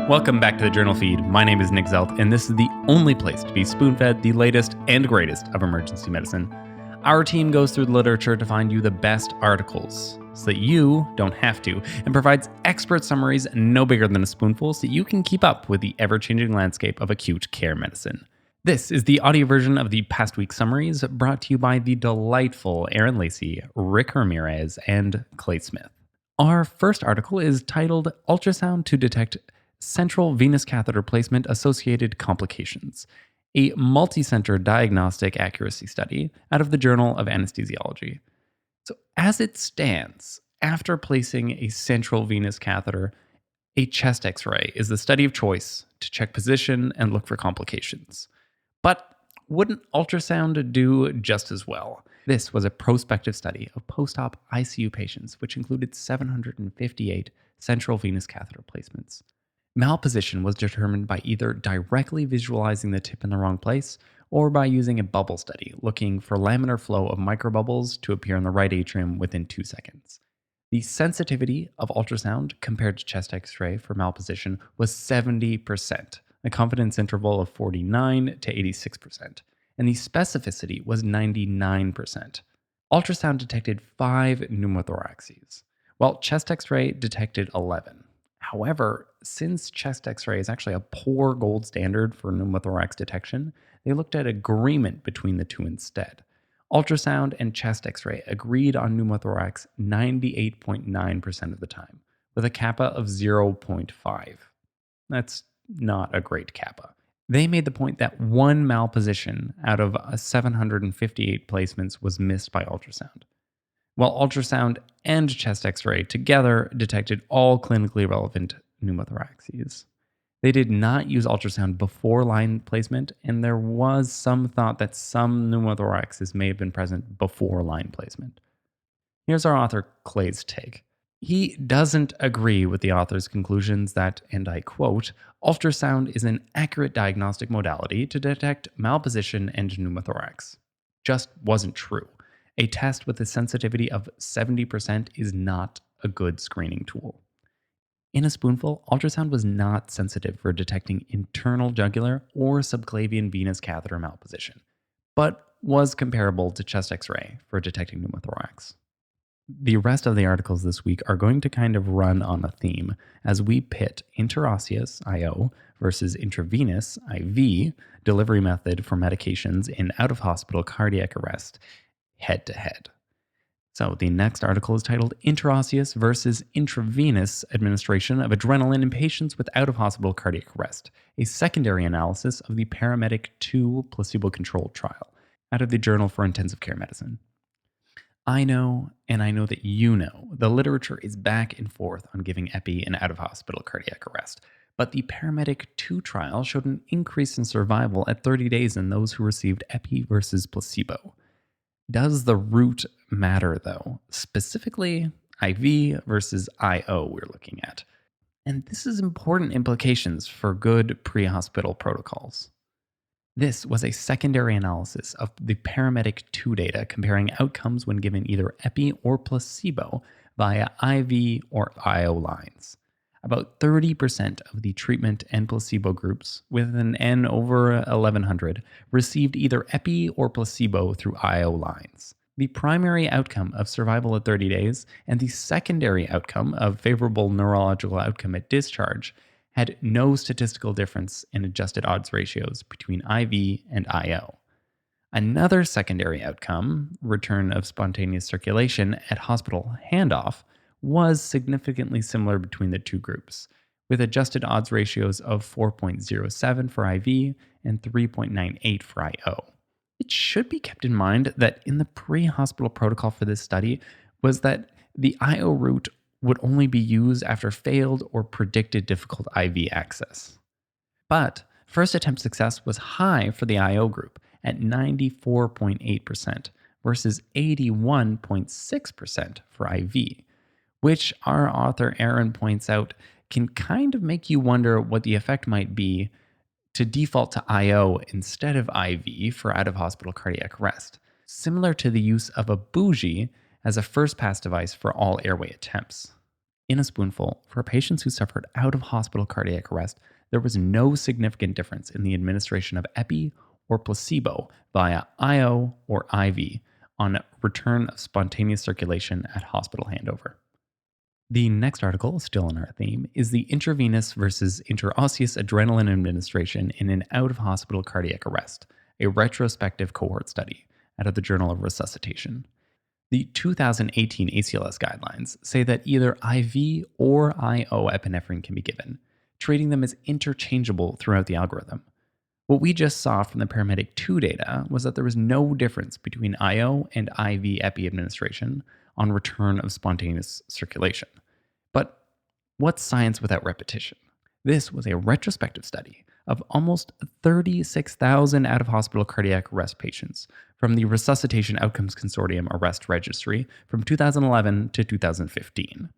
Welcome back to the Journal Feed. My name is Nick Zelt, and this is the only place to be spoon-fed the latest and greatest of emergency medicine. Our team goes through the literature to find you the best articles so that you don't have to, and provides expert summaries no bigger than a spoonful so you can keep up with the ever-changing landscape of acute care medicine. This is the audio version of the past week's summaries, brought to you by the delightful Aaron Lacey, Rick Ramirez, and Clay Smith. Our first article is titled Ultrasound to Detect Central Venous Catheter Placement Associated Complications, a multi-center diagnostic accuracy study out of the Journal of Anesthesiology. So as it stands, after placing a central venous catheter, a chest x-ray is the study of choice to check position and look for complications. But wouldn't ultrasound do just as well? This was a prospective study of post-op ICU patients, which included 758 central venous catheter placements. Malposition was determined by either directly visualizing the tip in the wrong place or by using a bubble study, looking for laminar flow of microbubbles to appear in the right atrium within 2 seconds. The sensitivity of ultrasound compared to chest x-ray for malposition was 70%, a confidence interval of 49 to 86%, and the specificity was 99%. Ultrasound detected 5 pneumothoraxes, while chest x-ray detected 11. However, since chest x-ray is actually a poor gold standard for pneumothorax detection, they looked at agreement between the two instead. Ultrasound and chest x-ray agreed on pneumothorax 98.9% of the time, with a kappa of 0.5. That's not a great kappa. They made the point that one malposition out of 758 placements was missed by ultrasound, while ultrasound and chest x-ray together detected all clinically relevant pneumothoraxes. They did not use ultrasound before line placement, and there was some thought that some pneumothoraxes may have been present before line placement. Here's our author Clay's take. He doesn't agree with the author's conclusions that, and I quote, ultrasound is an accurate diagnostic modality to detect malposition and pneumothorax. Just wasn't true. A test with a sensitivity of 70% is not a good screening tool. In a spoonful, ultrasound was not sensitive for detecting internal jugular or subclavian venous catheter malposition, but was comparable to chest x-ray for detecting pneumothorax. The rest of the articles this week are going to kind of run on a theme as we pit interosseous IO versus intravenous IV delivery method for medications in out-of-hospital cardiac arrest head to head. So the next article is titled Interosseous versus Intravenous Administration of Adrenaline in Patients with Out-of-Hospital Cardiac Arrest, a secondary analysis of the Paramedic 2 placebo-controlled trial out of the Journal for Intensive Care Medicine. I know, and I know that you know, the literature is back and forth on giving epi in out-of-hospital cardiac arrest, but the Paramedic 2 trial showed an increase in survival at 30 days in those who received epi versus placebo. Does the route matter, though? Specifically, IV versus IO we're looking at. And this is important implications for good pre-hospital protocols. This was a secondary analysis of the Paramedic 2 data comparing outcomes when given either epi or placebo via IV or IO lines. About 30% of the treatment and placebo groups, with an N over 1100, received either epi or placebo through IO lines. The primary outcome of survival at 30 days and the secondary outcome of favorable neurological outcome at discharge had no statistical difference in adjusted odds ratios between IV and IO. Another secondary outcome, return of spontaneous circulation at hospital handoff, was significantly similar between the two groups, with adjusted odds ratios of 4.07 for IV and 3.98 for IO. It should be kept in mind that in the pre-hospital protocol for this study was that the IO route would only be used after failed or predicted difficult IV access. But first attempt success was high for the IO group at 94.8% versus 81.6% for IV, which our author Aaron points out can kind of make you wonder what the effect might be to default to IO instead of IV for out-of-hospital cardiac arrest, similar to the use of a bougie as a first-pass device for all airway attempts. In a spoonful, for patients who suffered out of hospital cardiac arrest, there was no significant difference in the administration of epi or placebo via IO or IV on return of spontaneous circulation at hospital handover. The next article, still in our theme, is the intravenous versus interosseous adrenaline administration in an out of hospital cardiac arrest, a retrospective cohort study out of the Journal of Resuscitation. The 2018 ACLS guidelines say that either IV or IO epinephrine can be given, treating them as interchangeable throughout the algorithm. What we just saw from the Paramedic 2 data was that there was no difference between IO and IV epi administration on return of spontaneous circulation. But what's science without repetition? This was a retrospective study of almost 36,000 out of hospital cardiac arrest patients from the Resuscitation Outcomes Consortium Arrest Registry from 2011 to 2015.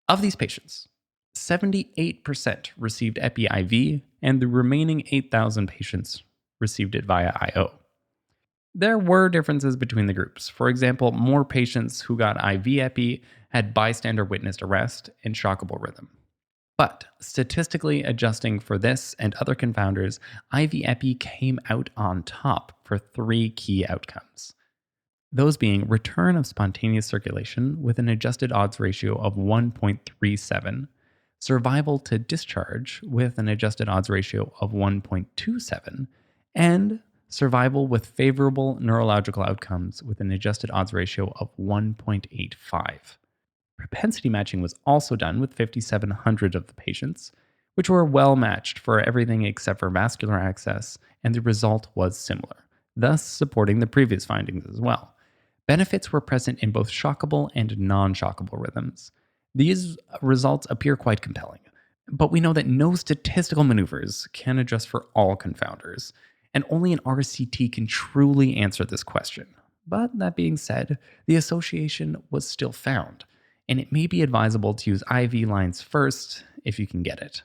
Of these patients, 78% received epi-IV, and the remaining 8,000 patients received it via IO. There were differences between the groups. For example, more patients who got IV epi had bystander witnessed arrest and shockable rhythm. But statistically adjusting for this and other confounders, IV epi came out on top for 3 key outcomes. Those being return of spontaneous circulation with an adjusted odds ratio of 1.37, survival to discharge with an adjusted odds ratio of 1.27, and survival with favorable neurological outcomes with an adjusted odds ratio of 1.85. Propensity matching was also done with 5,700 of the patients, which were well matched for everything except for vascular access, and the result was similar, thus supporting the previous findings as well. Benefits were present in both shockable and non-shockable rhythms. These results appear quite compelling, but we know that no statistical maneuvers can adjust for all confounders, and only an RCT can truly answer this question. But that being said, the association was still found, and it may be advisable to use IV lines first if you can get it.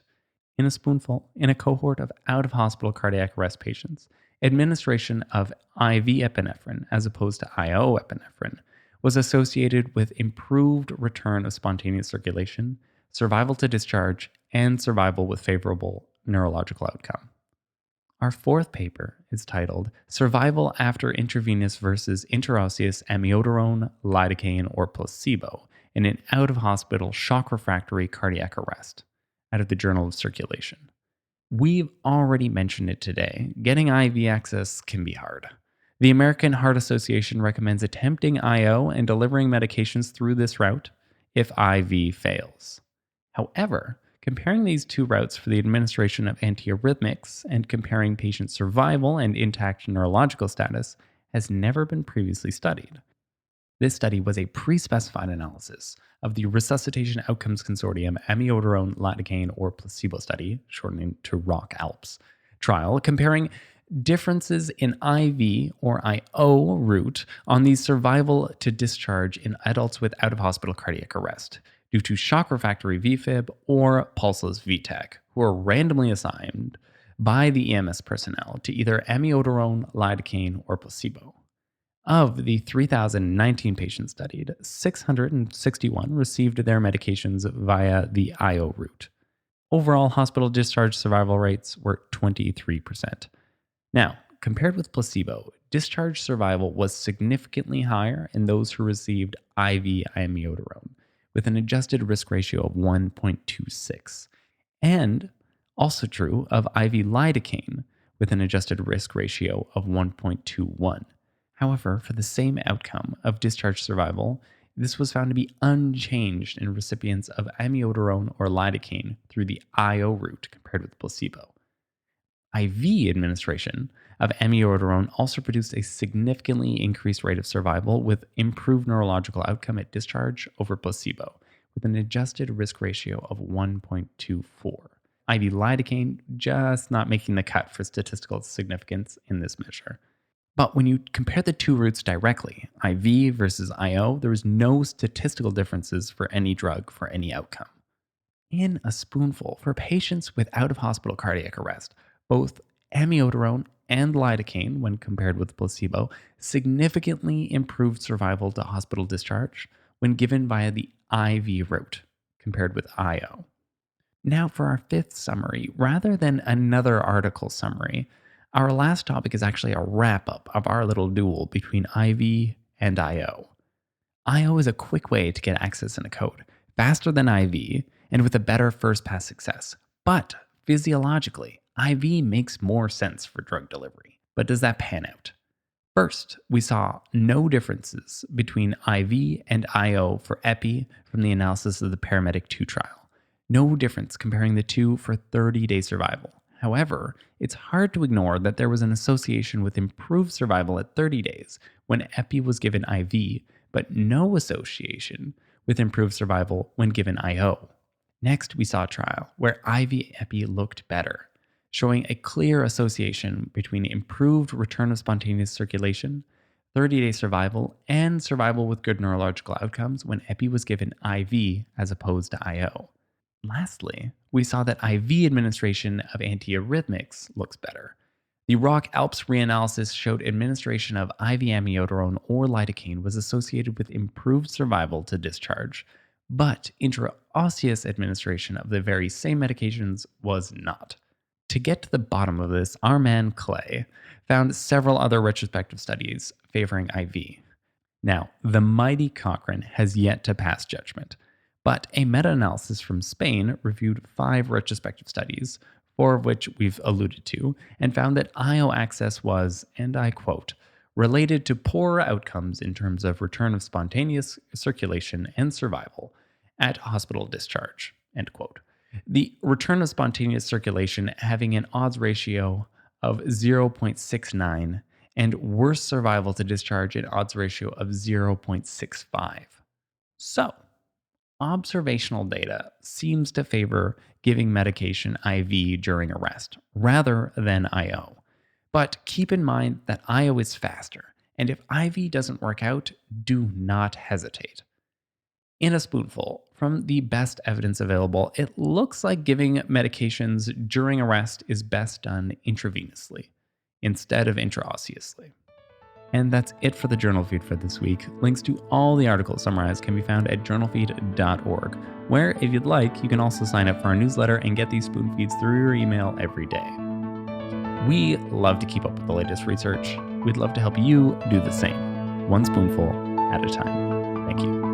In a spoonful, in a cohort of out-of-hospital cardiac arrest patients, administration of IV epinephrine as opposed to IO epinephrine was associated with improved return of spontaneous circulation, survival to discharge, and survival with favorable neurological outcome. Our fourth paper is titled Survival After Intravenous versus Interosseous Amiodarone, Lidocaine, or Placebo in an Out-of-Hospital Shock Refractory Cardiac Arrest, out of the Journal of Circulation. We've already mentioned it today. Getting IV access can be hard. The American Heart Association recommends attempting IO and delivering medications through this route if IV fails. However, comparing these two routes for the administration of antiarrhythmics and comparing patient survival and intact neurological status has never been previously studied. This study was a pre-specified analysis of the Resuscitation Outcomes Consortium Amiodarone, Lidocaine, or Placebo study, shortened to ROC-ALPS, trial comparing differences in IV or IO route on the survival to discharge in adults with out-of-hospital cardiac arrest due to shock refractory VFib or pulseless VTAC, who are randomly assigned by the EMS personnel to either amiodarone, lidocaine, or placebo. Of the 3,019 patients studied, 661 received their medications via the IO route. Overall hospital discharge survival rates were 23%. Now, compared with placebo, discharge survival was significantly higher in those who received IV amiodarone, with an adjusted risk ratio of 1.26, and also true of IV lidocaine, with an adjusted risk ratio of 1.21. However, for the same outcome of discharge survival, this was found to be unchanged in recipients of amiodarone or lidocaine through the IO route compared with placebo. IV administration of amiodarone also produced a significantly increased rate of survival with improved neurological outcome at discharge over placebo, with an adjusted risk ratio of 1.24. IV lidocaine just not making the cut for statistical significance in this measure. But when you compare the two routes directly, IV versus IO, there is no statistical differences for any drug for any outcome. In a spoonful, for patients with out-of-hospital cardiac arrest, both amiodarone and lidocaine, when compared with placebo, significantly improved survival to hospital discharge when given via the IV route compared with IO. Now, for our fifth summary, rather than another article summary, our last topic is actually a wrap up of our little duel between IV and IO. IO is a quick way to get access in a code, faster than IV, and with a better first pass success. But physiologically, IV makes more sense for drug delivery. But does that pan out? First, we saw no differences between IV and IO for epi from the analysis of the Paramedic 2 trial. No difference comparing the two for 30-day survival. However, it's hard to ignore that there was an association with improved survival at 30 days when epi was given IV, but no association with improved survival when given IO. Next, we saw a trial where IV epi looked better, showing a clear association between improved return of spontaneous circulation, 30-day survival, and survival with good neurological outcomes when epi was given IV as opposed to IO. Lastly, we saw that IV administration of antiarrhythmics looks better. The ROC-ALPS reanalysis showed administration of IV amiodarone or lidocaine was associated with improved survival to discharge, but intraosseous administration of the very same medications was not. To get to the bottom of this, our man Clay found several other retrospective studies favoring IV. Now, the mighty Cochrane has yet to pass judgment, but a meta-analysis from Spain reviewed 5 retrospective studies, 4 of which we've alluded to, and found that IO access was, and I quote, related to poorer outcomes in terms of return of spontaneous circulation and survival at hospital discharge, end quote. The return of spontaneous circulation having an odds ratio of 0.69 and worse survival to discharge an odds ratio of 0.65. So, observational data seems to favor giving medication IV during arrest rather than IO. But keep in mind that IO is faster, and if IV doesn't work out, do not hesitate. In a spoonful, from the best evidence available, it looks like giving medications during arrest is best done intravenously instead of intraosseously. And that's it for the journal feed for this week. Links to all the articles summarized can be found at journalfeed.org, where, if you'd like, you can also sign up for our newsletter and get these spoon feeds through your email every day. We love to keep up with the latest research. We'd love to help you do the same, one spoonful at a time. Thank you.